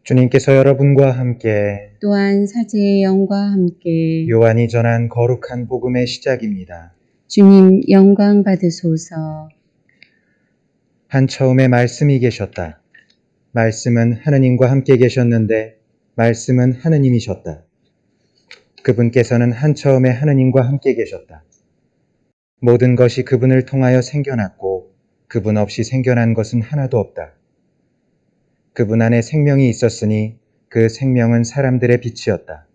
주님께서 여러분과 함께 또한 사제의 영과 함께 요한이 전한 거룩한 복음의 시작입니다. 주님 영광 받으소서. 한처음에 말씀이 계셨다. 말씀은 하느님과 함께 계셨는데 말씀은 하느님이셨다. 그분께서는 한처음에 하느님과 함께 계셨다. 모든 것이 그분을 통하여 생겨났고 그분 없이 생겨난 것은 하나도 없다. 그분 안에 생명이 있었으니 그 생명은 사람들의 빛이었다.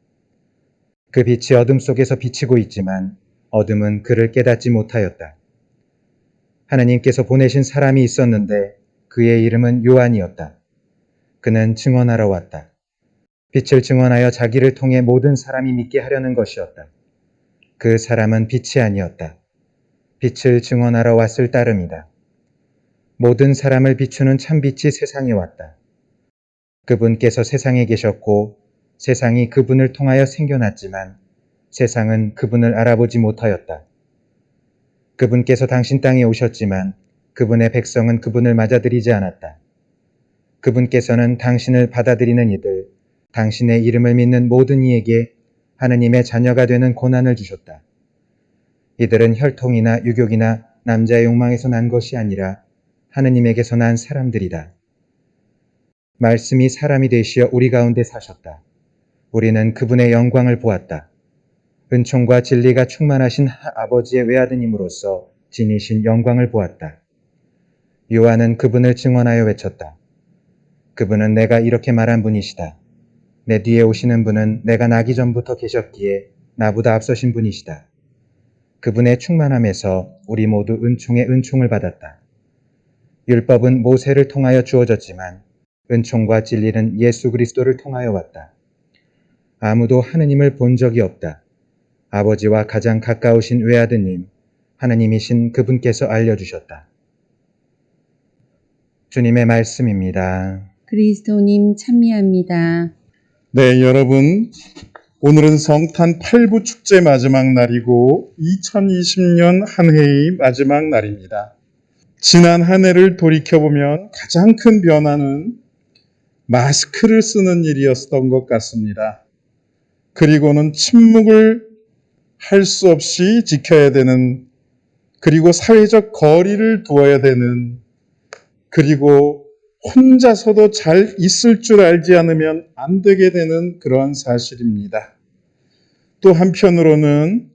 그 빛이 어둠 속에서 비치고 있지만 어둠은 그를 깨닫지 못하였다. 하느님께서 보내신 사람이 있었는데 그의 이름은 요한이었다. 그는 증언하러 왔다. 빛을 증언하여 자기를 통해 모든 사람이 믿게 하려는 것이었다. 그 사람은 빛이 아니었다. 빛을 증언하러 왔을 따름이다. 모든 사람을 비추는 참빛이 세상에 왔다. 그분께서 세상에 계셨고 세상이 그분을 통하여 생겨났지만 세상은 그분을 알아보지 못하였다. 그분께서 당신 땅에 오셨지만 그분의 백성은 그분을 맞아들이지 않았다. 그분께서는 당신을 받아들이는 이들, 당신의 이름을 믿는 모든 이에게 하느님의 자녀가 되는 고난을 주셨다. 이들은 혈통이나 유교이나 남자의 욕망에서 난 것이 아니라 하느님에게서 난 사람들이다. 말씀이 사람이 되시어 우리 가운데 사셨다. 우리는 그분의 영광을 보았다. 은총과 진리가 충만하신 아버지의 외아드님으로서 지니신 영광을 보았다. 요한은 그분을 증언하여 외쳤다. 그분은 내가 이렇게 말한 분이시다. 내 뒤에 오시는 분은 내가 나기 전부터 계셨기에 나보다 앞서신 분이시다. 그분의 충만함에서 우리 모두 은총의 은총을 받았다. 율법은 모세를 통하여 주어졌지만 은총과 진리는 예수 그리스도를 통하여 왔다. 아무도 하느님을 본 적이 없다. 아버지와 가장 가까우신 외아드님, 하느님이신 그분께서 알려주셨다. 주님의 말씀입니다. 그리스도님 찬미합니다. 네, 여러분. 오늘은 성탄 8부 축제 마지막 날이고 2020년 한 해의 마지막 날입니다. 지난 한 해를 돌이켜보면 가장 큰 변화는 마스크를 쓰는 일이었던 것 같습니다. 그리고는 침묵을 할 수 없이 지켜야 되는, 그리고 사회적 거리를 두어야 되는, 그리고 혼자서도 잘 있을 줄 알지 않으면 안 되게 되는 그러한 사실입니다. 또 한편으로는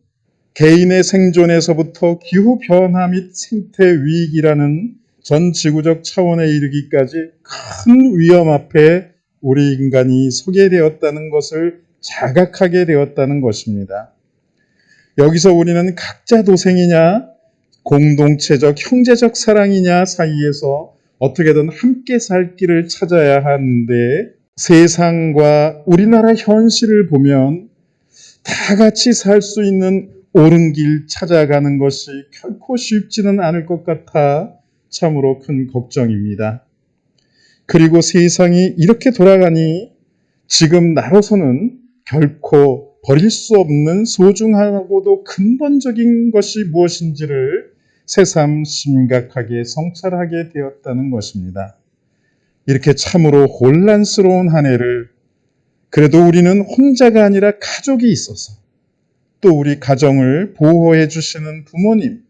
개인의 생존에서부터 기후변화 및 생태 위기라는 전 지구적 차원에 이르기까지 큰 위험 앞에 우리 인간이 서게 되었다는 것을 자각하게 되었다는 것입니다. 여기서 우리는 각자 도생이냐 공동체적 형제적 사랑이냐 사이에서 어떻게든 함께 살 길을 찾아야 하는데, 세상과 우리나라 현실을 보면 다 같이 살 수 있는 옳은 길 찾아가는 것이 결코 쉽지는 않을 것 같아 참으로 큰 걱정입니다. 그리고 세상이 이렇게 돌아가니 지금 나로서는 결코 버릴 수 없는 소중하고도 근본적인 것이 무엇인지를 새삼 심각하게 성찰하게 되었다는 것입니다. 이렇게 참으로 혼란스러운 한 해를 그래도 우리는 혼자가 아니라 가족이 있어서, 또 우리 가정을 보호해 주시는 부모님,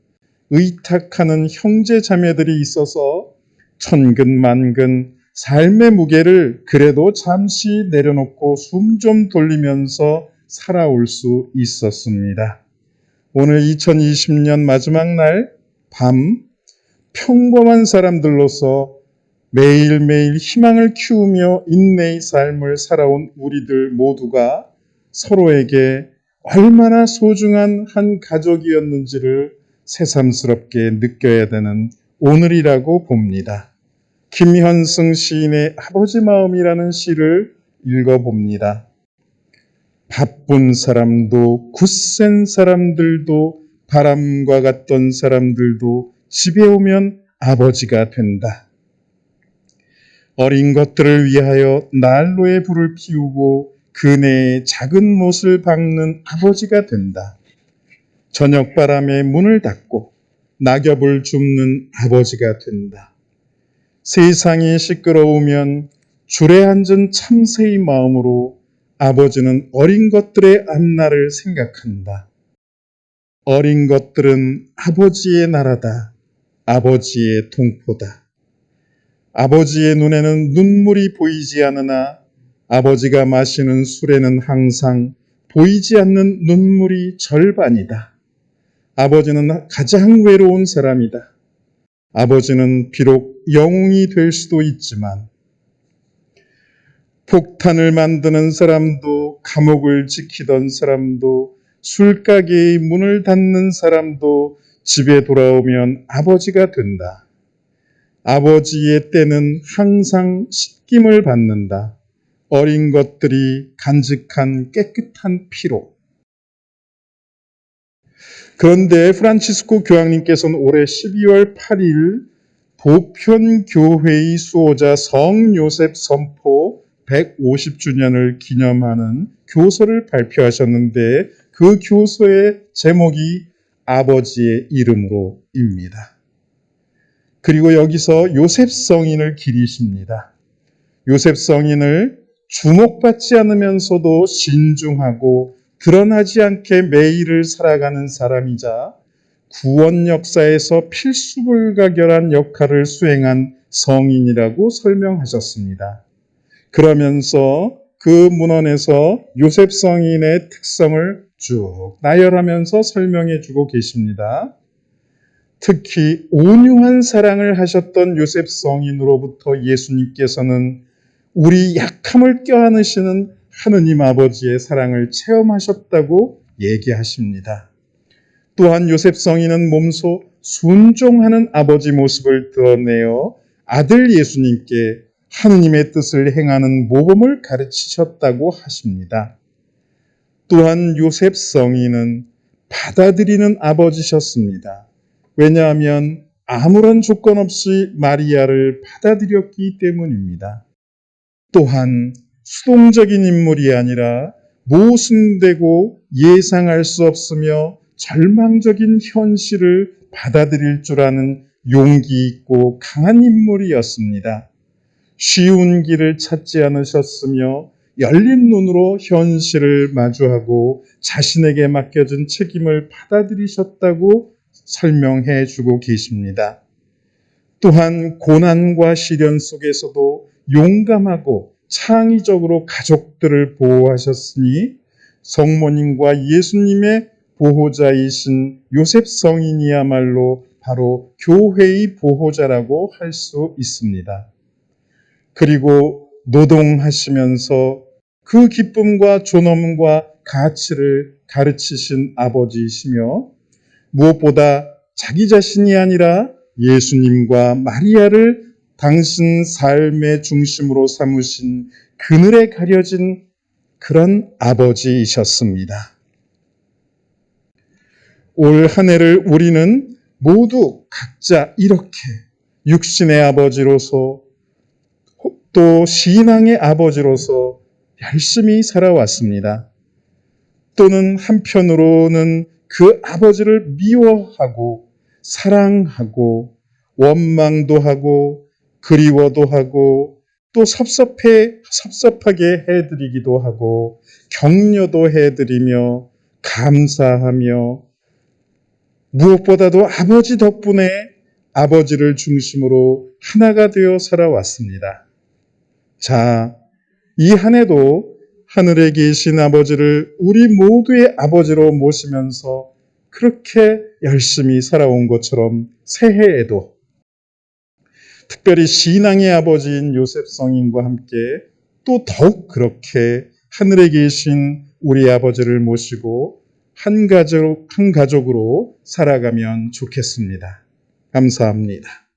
의탁하는 형제 자매들이 있어서 천근만근 삶의 무게를 그래도 잠시 내려놓고 숨 좀 돌리면서 살아올 수 있었습니다. 오늘 2020년 마지막 날 밤, 평범한 사람들로서 매일매일 희망을 키우며 인내의 삶을 살아온 우리들 모두가 서로에게 얼마나 소중한 한 가족이었는지를 새삼스럽게 느껴야 되는 오늘이라고 봅니다. 김현승 시인의 아버지 마음이라는 시를 읽어봅니다. 바쁜 사람도 굳센 사람들도 바람과 같던 사람들도 집에 오면 아버지가 된다. 어린 것들을 위하여 난로에 불을 피우고 그네의 작은 못을 박는 아버지가 된다. 저녁바람에 문을 닫고 낙엽을 줍는 아버지가 된다. 세상이 시끄러우면 주례앉은 참새의 마음으로 아버지는 어린 것들의 앞날을 생각한다. 어린 것들은 아버지의 나라다. 아버지의 동포다. 아버지의 눈에는 눈물이 보이지 않으나 아버지가 마시는 술에는 항상 보이지 않는 눈물이 절반이다. 아버지는 가장 외로운 사람이다. 아버지는 비록 영웅이 될 수도 있지만 폭탄을 만드는 사람도, 감옥을 지키던 사람도, 술가게의 문을 닫는 사람도 집에 돌아오면 아버지가 된다. 아버지의 때는 항상 씻김을 받는다. 어린 것들이 간직한 깨끗한 피로. 그런데 프란치스코 교황님께서는 올해 12월 8일 보편교회의 수호자 성요셉 선포 150주년을 기념하는 교서를 발표하셨는데 그 교서의 제목이 아버지의 이름으로입니다. 그리고 여기서 요셉 성인을 기리십니다. 요셉 성인을 주목받지 않으면서도 신중하고 드러나지 않게 매일을 살아가는 사람이자 구원 역사에서 필수불가결한 역할을 수행한 성인이라고 설명하셨습니다. 그러면서 그 문헌에서 요셉 성인의 특성을 쭉 나열하면서 설명해 주고 계십니다. 특히 온유한 사랑을 하셨던 요셉 성인으로부터 예수님께서는 우리 약함을 껴안으시는 하느님 아버지의 사랑을 체험하셨다고 얘기하십니다. 또한 요셉 성인은 몸소 순종하는 아버지 모습을 드러내어 아들 예수님께 하느님의 뜻을 행하는 모범을 가르치셨다고 하십니다. 또한 요셉 성인은 받아들이는 아버지셨습니다. 왜냐하면 아무런 조건 없이 마리아를 받아들였기 때문입니다. 또한 수동적인 인물이 아니라 모순되고 예상할 수 없으며 절망적인 현실을 받아들일 줄 아는 용기 있고 강한 인물이었습니다. 쉬운 길을 찾지 않으셨으며 열린 눈으로 현실을 마주하고 자신에게 맡겨진 책임을 받아들이셨다고 설명해 주고 계십니다. 또한 고난과 시련 속에서도 용감하고 창의적으로 가족들을 보호하셨으니 성모님과 예수님의 보호자이신 요셉 성인이야말로 바로 교회의 보호자라고 할 수 있습니다. 그리고 노동하시면서 그 기쁨과 존엄과 가치를 가르치신 아버지이시며 무엇보다 자기 자신이 아니라 예수님과 마리아를 당신 삶의 중심으로 삼으신 그늘에 가려진 그런 아버지이셨습니다. 올 한 해를 우리는 모두 각자 이렇게 육신의 아버지로서 또 신앙의 아버지로서 열심히 살아왔습니다. 또는 한편으로는 그 아버지를 미워하고 사랑하고 원망도 하고 그리워도 하고 또 섭섭하게 해드리기도 하고 격려도 해드리며 감사하며 무엇보다도 아버지 덕분에 아버지를 중심으로 하나가 되어 살아왔습니다. 자, 이 한 해도 하늘에 계신 아버지를 우리 모두의 아버지로 모시면서 그렇게 열심히 살아온 것처럼 새해에도 특별히 신앙의 아버지인 요셉 성인과 함께 또 더욱 그렇게 하늘에 계신 우리 아버지를 모시고 한 가족으로 살아가면 좋겠습니다. 감사합니다.